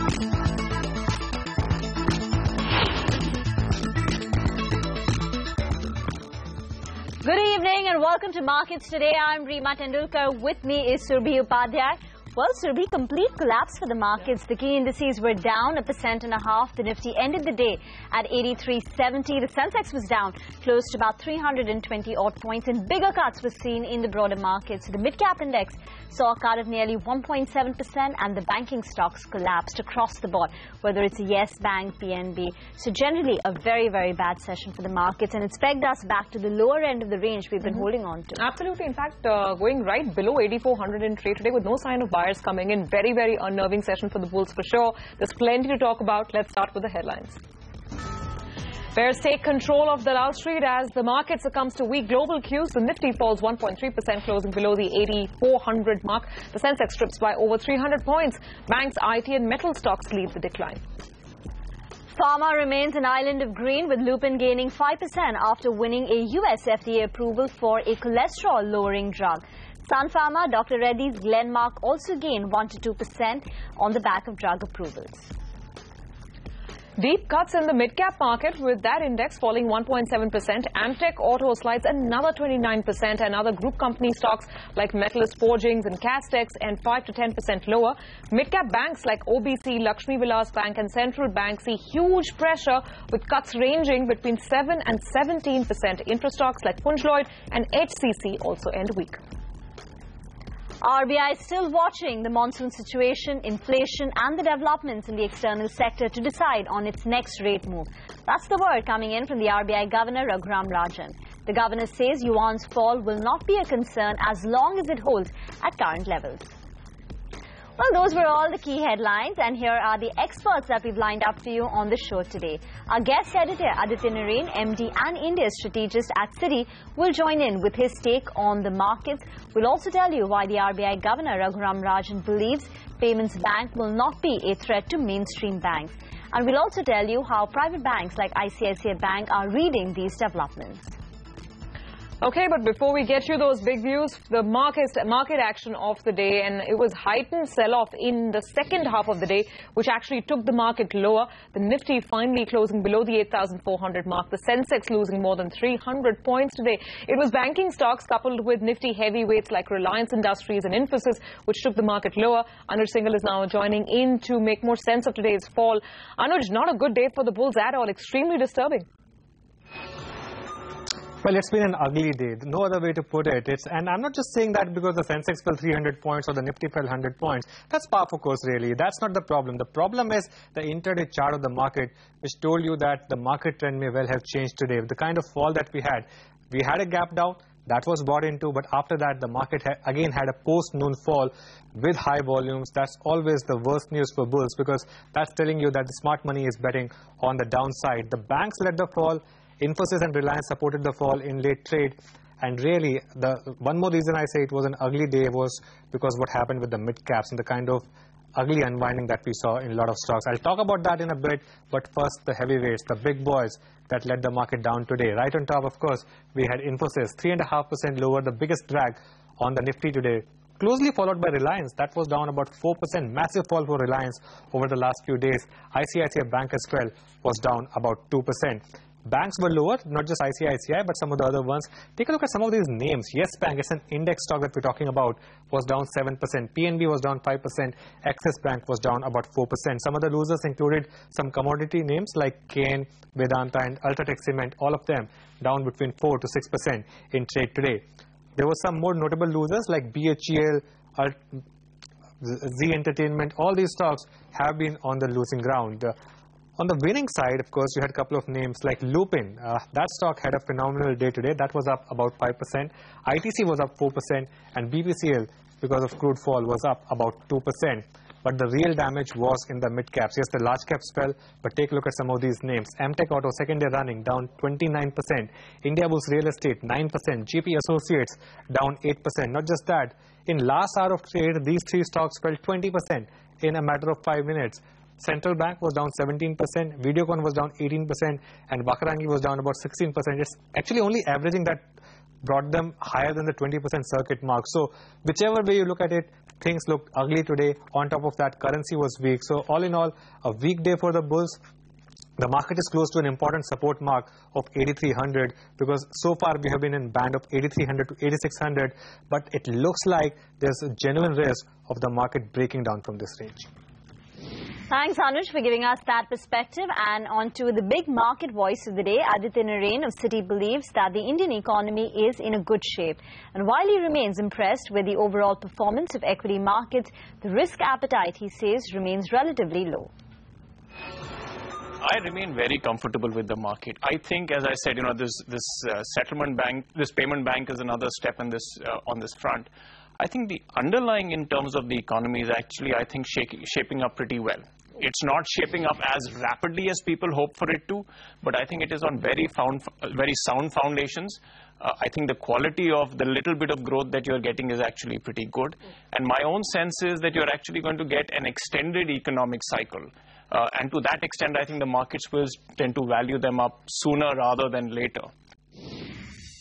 Good evening and welcome to Markets Today. I'm Reema Tendulkar. With me is Surbhi Upadhyay. Well, Surbhi, complete collapse for the markets. The key indices were down 1.5%. The Nifty ended the day at 8370. The Sensex was down close to about 320 odd points, and bigger cuts were seen in the broader markets. The mid-cap index saw a cut of nearly 1.7%, and the banking stocks collapsed across the board, whether it's Yes Bank, PNB. So generally a very, very bad session for the markets, and it's pegged us back to the lower end of the range we've been holding on to. Absolutely. In fact, going right below 8400 in trade today with no sign of buyers coming in. Very, very unnerving session for the bulls for sure. There's plenty to talk about. Let's start with the headlines. Bears take control of Dalal Street as the market succumbs to weak global cues. The Nifty falls 1.3%, closing below the 8400 mark. The Sensex strips by over 300 points. Banks, IT and metal stocks lead the decline. Pharma remains an island of green, with Lupin gaining 5% after winning a US FDA approval for a cholesterol-lowering drug. Sun Pharma, Dr. Reddys, Glenmark also gained 1 to 2% on the back of drug approvals. Deep cuts in the mid-cap market, with that index falling 1.7%. Amtech Auto slides another 29%, and other group company stocks like Metallist Forgings and Castex and 5 to 10% lower. Mid-cap banks like OBC, Lakshmi Vilas Bank and Central Bank see huge pressure, with cuts ranging between 7 and 17%. Infra stocks like Punj Lloyd and HCC also end weak. RBI is still watching the monsoon situation, inflation and the developments in the external sector to decide on its next rate move. That's the word coming in from the RBI Governor Raghuram Rajan. The governor says yuan's fall will not be a concern as long as it holds at current levels. Well, those were all the key headlines, and here are the experts that we've lined up for you on the show today. Our guest editor, Aditya Narain, MD and India strategist at Citi, will join in with his take on the markets. We'll also tell you why the RBI Governor Raghuram Rajan believes Payments Bank will not be a threat to mainstream banks. And we'll also tell you how private banks like ICICI Bank are reading these developments. Okay, but before we get you those big views, the market action of the day, and it was heightened sell-off in the second half of the day, which actually took the market lower. The Nifty finally closing below the 8,400 mark. The Sensex losing more than 300 points today. It was banking stocks coupled with Nifty heavyweights like Reliance Industries and Infosys, which took the market lower. Anuj Singhal is now joining in to make more sense of today's fall. Anuj, not a good day for the bulls at all. Extremely disturbing. Well, it's been an ugly day. No other way to put it. And I'm not just saying that because the Sensex fell 300 points or the Nifty fell 100 points. That's par for course, really. That's not the problem. The problem is the intraday chart of the market, which told you that the market trend may well have changed today. The kind of fall that we had a gap down. That was bought into, but after that, the market again had a post-noon fall with high volumes. That's always the worst news for bulls, because that's telling you that the smart money is betting on the downside. The banks led the fall. Infosys and Reliance supported the fall in late trade. And really, the one more reason I say it was an ugly day was because what happened with the mid-caps and the kind of ugly unwinding that we saw in a lot of stocks. I'll talk about that in a bit, but first the heavyweights, the big boys that led the market down today. Right on top, of course, we had Infosys, 3.5% lower, the biggest drag on the Nifty today. Closely followed by Reliance, that was down about 4%, massive fall for Reliance over the last few days. ICICI Bank as well was down about 2%. Banks were lower, not just ICICI, but some of the other ones. Take a look at some of these names. Yes Bank, it's an index stock that we're talking about, was down 7%. PNB was down 5%. Axis Bank was down about 4%. Some of the losers included some commodity names like Kane, Vedanta, and Ultratech Cement, all of them down between 4 to 6% in trade today. There were some more notable losers like BHEL, Z Entertainment. All these stocks have been on the losing ground. On the winning side, of course, you had a couple of names like Lupin. That stock had a phenomenal day today. That was up about 5%. ITC was up 4%. And BPCL, because of crude fall, was up about 2%. But the real damage was in the mid-caps. Yes, the large caps fell, but take a look at some of these names. Amtech Auto, second day running, down 29%. Indiabulls Real Estate, 9%. GP Associates, down 8%. Not just that, in last hour of trade, these three stocks fell 20% in a matter of 5 minutes. Central Bank was down 17%, Videocon was down 18%, and Wakarangi was down about 16%. It's actually only averaging that brought them higher than the 20% circuit mark. So whichever way you look at it, things look ugly today. On top of that, currency was weak. So all in all, a weak day for the bulls. The market is close to an important support mark of 8,300 because so far we have been in band of 8,300 to 8,600, but it looks like there's a genuine risk of the market breaking down from this range. Thanks, Anuj, for giving us that perspective. And on to the big market voice of the day. Aditya Narain of Citi believes that the Indian economy is in a good shape. And while he remains impressed with the overall performance of equity markets, the risk appetite, he says, remains relatively low. I remain very comfortable with the market. I think, as I said, this settlement bank, this payment bank is another step in this on this front. I think the underlying in terms of the economy is actually, I think, shaping up pretty well. It's not shaping up as rapidly as people hope for it to, but I think it is on very sound foundations. I think the quality of the little bit of growth that you're getting is actually pretty good. And my own sense is that you're actually going to get an extended economic cycle. And to that extent, I think the markets will tend to value them up sooner rather than later.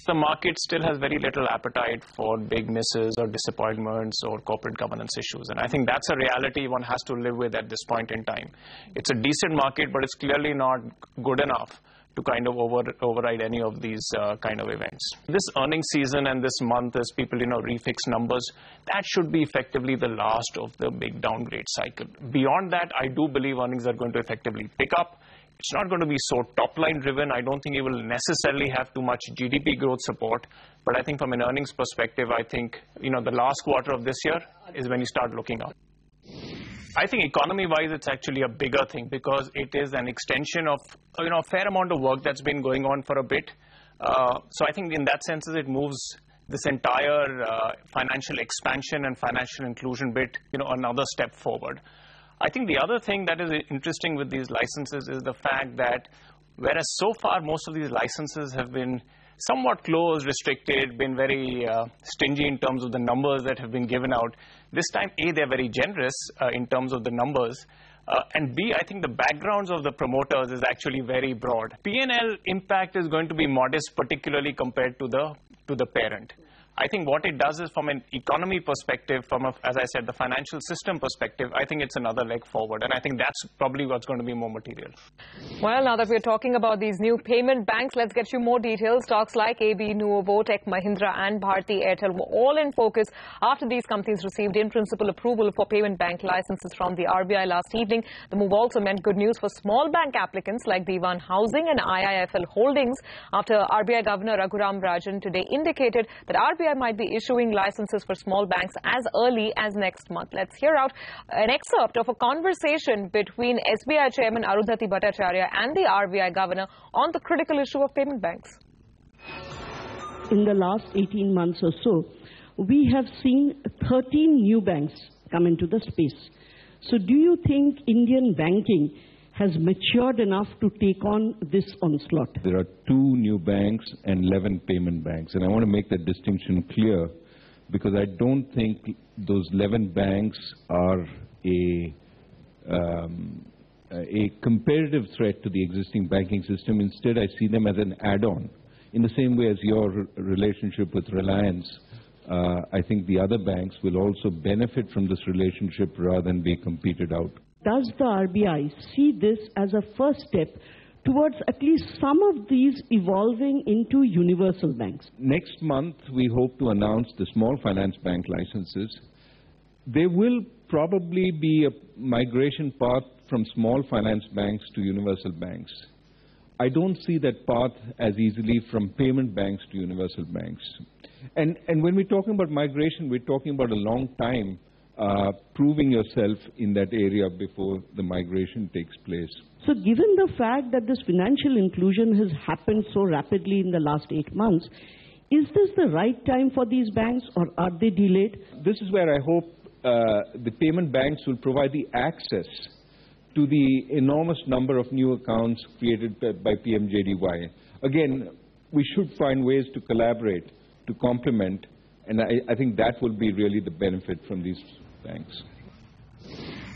The market still has very little appetite for big misses or disappointments or corporate governance issues. And I think that's a reality one has to live with at this point in time. It's a decent market, but it's clearly not good enough to kind of override any of these kind of events. This earnings season and this month, as people, refix numbers, that should be effectively the last of the big downgrade cycle. Beyond that, I do believe earnings are going to effectively pick up. It's not going to be so top-line driven. I don't think it will necessarily have too much GDP growth support. But I think from an earnings perspective, I think, the last quarter of this year is when you start looking up. I think economy-wise, it's actually a bigger thing because it is an extension of, a fair amount of work that's been going on for a bit. So I think in that sense, it moves this entire financial expansion and financial inclusion bit, another step forward. I think the other thing that is interesting with these licenses is the fact that whereas so far most of these licenses have been somewhat closed, restricted, been very stingy in terms of the numbers that have been given out, this time, A, they're very generous in terms of the numbers, and B, I think the backgrounds of the promoters is actually very broad. P&L impact is going to be modest, particularly compared to the parent. I think what it does is from an economy perspective, as I said, the financial system perspective, I think it's another leg forward. And I think that's probably what's going to be more material. Well, now that we're talking about these new payment banks, let's get you more details. Stocks like AB, Nuovo, Tech Mahindra and Bharti Airtel were all in focus after these companies received in-principle approval for payment bank licenses from the RBI last evening. The move also meant good news for small bank applicants like Dewan Housing and IIFL Holdings after RBI Governor Raghuram Rajan today indicated that RBI might be issuing licenses for small banks as early as next month. Let's hear out an excerpt of a conversation between SBI Chairman Arundhati Bhattacharya and the RBI Governor on the critical issue of payment banks. In the last 18 months or so, we have seen 13 new banks come into the space. So do you think Indian banking has matured enough to take on this onslaught? There are 2 new banks and 11 payment banks. And I want to make that distinction clear because I don't think those 11 banks are a competitive threat to the existing banking system. Instead, I see them as an add-on. In the same way as your relationship with Reliance, I think the other banks will also benefit from this relationship rather than be competed out. Does the RBI see this as a first step towards at least some of these evolving into universal banks? Next month, we hope to announce the small finance bank licenses. There will probably be a migration path from small finance banks to universal banks. I don't see that path as easily from payment banks to universal banks. And when we're talking about migration, we're talking about a long time proving yourself in that area before the migration takes place. So given the fact that this financial inclusion has happened so rapidly in the last 8 months, is this the right time for these banks or are they delayed? This is where I hope the payment banks will provide the access to the enormous number of new accounts created by PMJDY. Again, we should find ways to collaborate, to complement, and I think that will be really the benefit from these banks.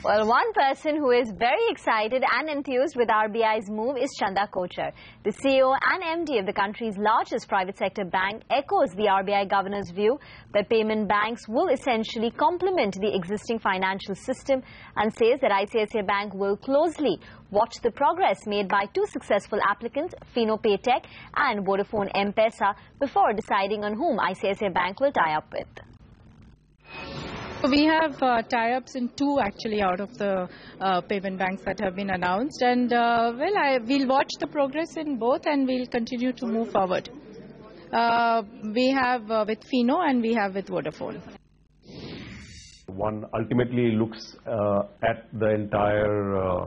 Well, one person who is very excited and enthused with RBI's move is Chanda Kochhar. The CEO and MD of the country's largest private sector bank echoes the RBI governor's view that payment banks will essentially complement the existing financial system and says that ICICI Bank will closely watch the progress made by two successful applicants, Fino Paytech and Vodafone M-Pesa, before deciding on whom ICICI Bank will tie up with. We have tie-ups in two actually out of the payment banks that have been announced, and we'll watch the progress in both and we'll continue to move forward. We have with Fino and we have with Vodafone. One ultimately looks at the entire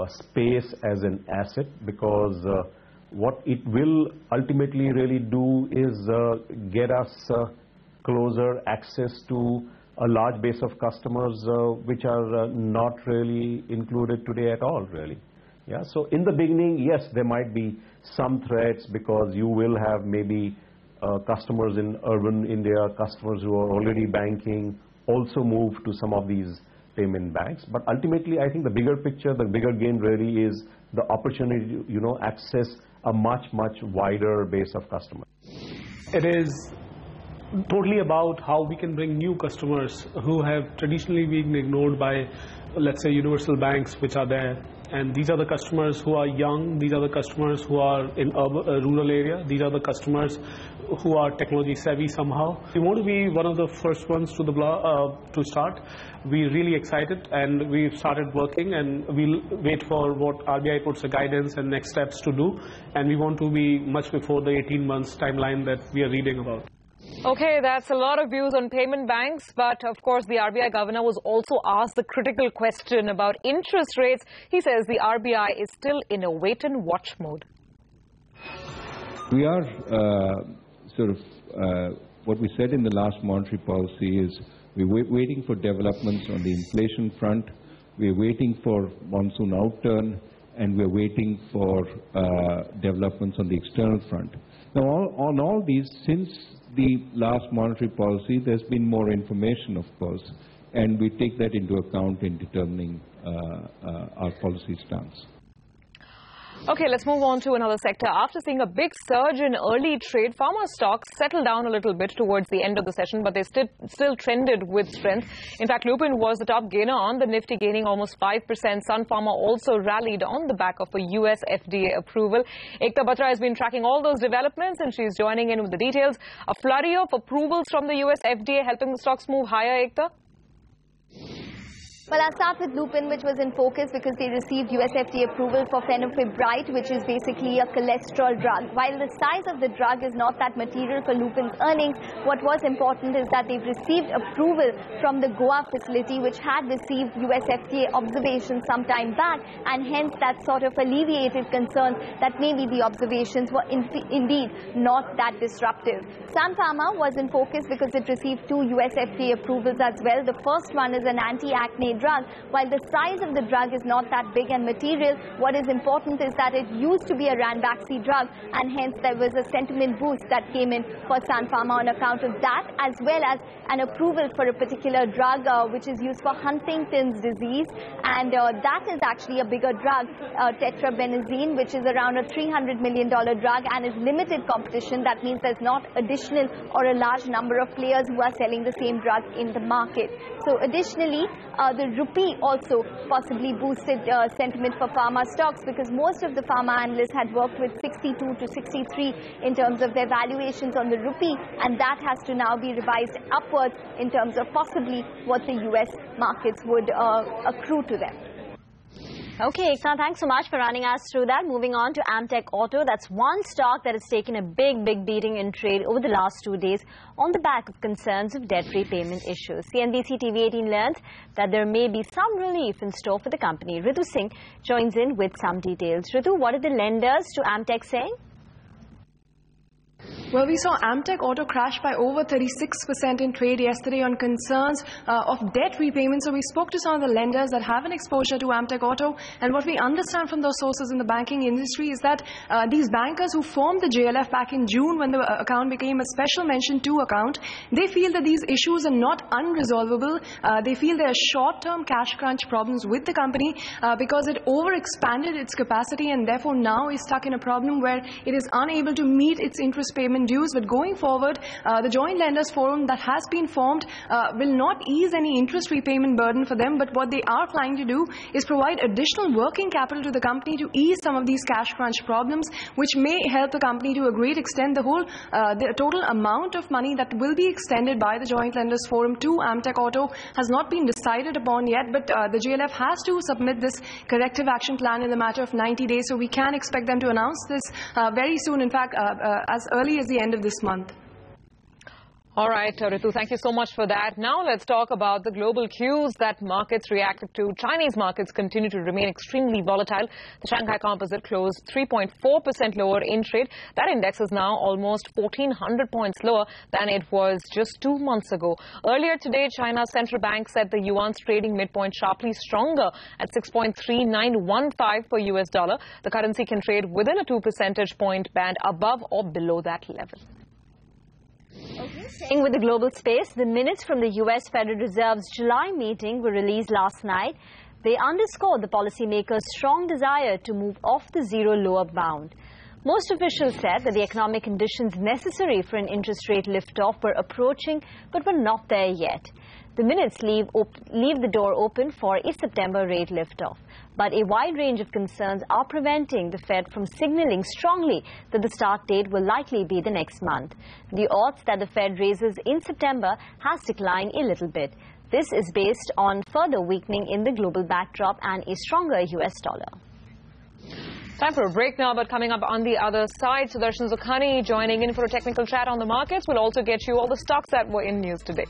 space as an asset, because what it will ultimately really do is get us closer access to a large base of customers which are not really included today at all, really. Yeah. So in the beginning, yes, there might be some threats, because you will have maybe customers in urban India, customers who are already banking, also move to some of these payment banks. But ultimately, I think the bigger picture, the bigger gain really is the opportunity to, access a much wider base of customers. It is totally about how we can bring new customers who have traditionally been ignored by, let's say, universal banks which are there. And these are the customers who are young, these are the customers who are in rural area, these are the customers who are technology savvy somehow. We want to be one of the first ones to the to start. We're really excited and we've started working, and we'll wait for what RBI puts a guidance and next steps to do. And we want to be much before the 18 months timeline that we are reading about. Okay, that's a lot of views on payment banks, but of course the RBI governor was also asked the critical question about interest rates. He says the RBI is still in a wait-and-watch mode. We are what we said in the last monetary policy is we're waiting for developments on the inflation front, we're waiting for monsoon outturn, and we're waiting for developments on the external front. Now, on all these, since the last monetary policy, there's been more information, of course, and we take that into account in determining our policy stance. Okay, let's move on to another sector. After seeing a big surge in early trade, pharma stocks settled down a little bit towards the end of the session, but they still trended with strength. In fact, Lupin was the top gainer on the Nifty, gaining almost 5%. Sun Pharma also rallied on the back of a US FDA approval. Ekta Batra has been tracking all those developments, and she's joining in with the details. A flurry of approvals from the US FDA helping the stocks move higher, Ekta? Well, I'll start with Lupin, which was in focus because they received US FDA approval for fenofibrate, which is basically a cholesterol drug. While the size of the drug is not that material for Lupin's earnings, what was important is that they've received approval from the Goa facility, which had received US FDA observations some time back, and hence that sort of alleviated concerns that maybe the observations were indeed not that disruptive. Sun Pharma was in focus because it received two US FDA approvals as well. The first one is an anti-acne drug. While the size of the drug is not that big and material, what is important is that it used to be a Ranbaxy drug, and hence there was a sentiment boost that came in for Sun Pharma on account of that, as well as an approval for a particular drug which is used for Huntington's disease, and that is actually a bigger drug, tetrabenazine, which is around a $300 million drug and is limited competition. That means there's not additional or a large number of players who are selling the same drug in the market. So additionally, the rupee also possibly boosted sentiment for pharma stocks, because most of the pharma analysts had worked with 62 to 63 in terms of their valuations on the rupee, and that has to now be revised upwards in terms of possibly what the US markets would accrue to them. Okay, Ekta, thanks so much for running us through that. Moving on to Amtech Auto, that's one stock that has taken a big beating in trade over the last 2 days on the back of concerns of debt repayment issues. CNBC TV 18 learns that there may be some relief in store for the company. Ritu Singh joins in with some details. Ritu, what are the lenders to Amtech saying? Well, we saw Amtech Auto crash by over 36% in trade yesterday on concerns of debt repayment. So we spoke to some of the lenders that have an exposure to Amtech Auto, and what we understand from those sources in the banking industry is that these bankers who formed the JLF back in June when the account became a special mention 2 account, they feel that these issues are not unresolvable. They feel there are short-term cash crunch problems with the company because it overexpanded its capacity and therefore now is stuck in a problem where it is unable to meet its interest payment dues. But going forward, the Joint Lenders Forum that has been formed will not ease any interest repayment burden for them, but what they are planning to do is provide additional working capital to the company to ease some of these cash crunch problems, which may help the company to a great extent. The total amount of money that will be extended by the Joint Lenders Forum to Amtech Auto has not been decided upon yet, but the JLF has to submit this corrective action plan in a matter of 90 days, so we can expect them to announce this very soon, in fact, as early as the end of this month. All right, Ritu, thank you so much for that. Now let's talk about the global cues that markets reacted to. Chinese markets continue to remain extremely volatile. The Shanghai Composite closed 3.4% lower in trade. That index is now almost 1,400 points lower than it was just 2 months ago. Earlier today, China's central bank said the yuan's trading midpoint sharply stronger at 6.3915 per US dollar. The currency can trade within a 2 percentage point band above or below that level. Okay, staying with the global space, the minutes from the U.S. Federal Reserve's July meeting were released last night. They underscored the policymakers' strong desire to move off the zero lower bound. Most officials said that the economic conditions necessary for an interest rate liftoff were approaching, but were not there yet. The minutes leave the door open for a September rate liftoff. But a wide range of concerns are preventing the Fed from signaling strongly that the start date will likely be the next month. The odds that the Fed raises in September has declined a little bit. This is based on further weakening in the global backdrop and a stronger US dollar. Time for a break now, but coming up on the other side, Sudarshan Zukhani joining in for a technical chat on the markets. Will also get you all the stocks that were in news today.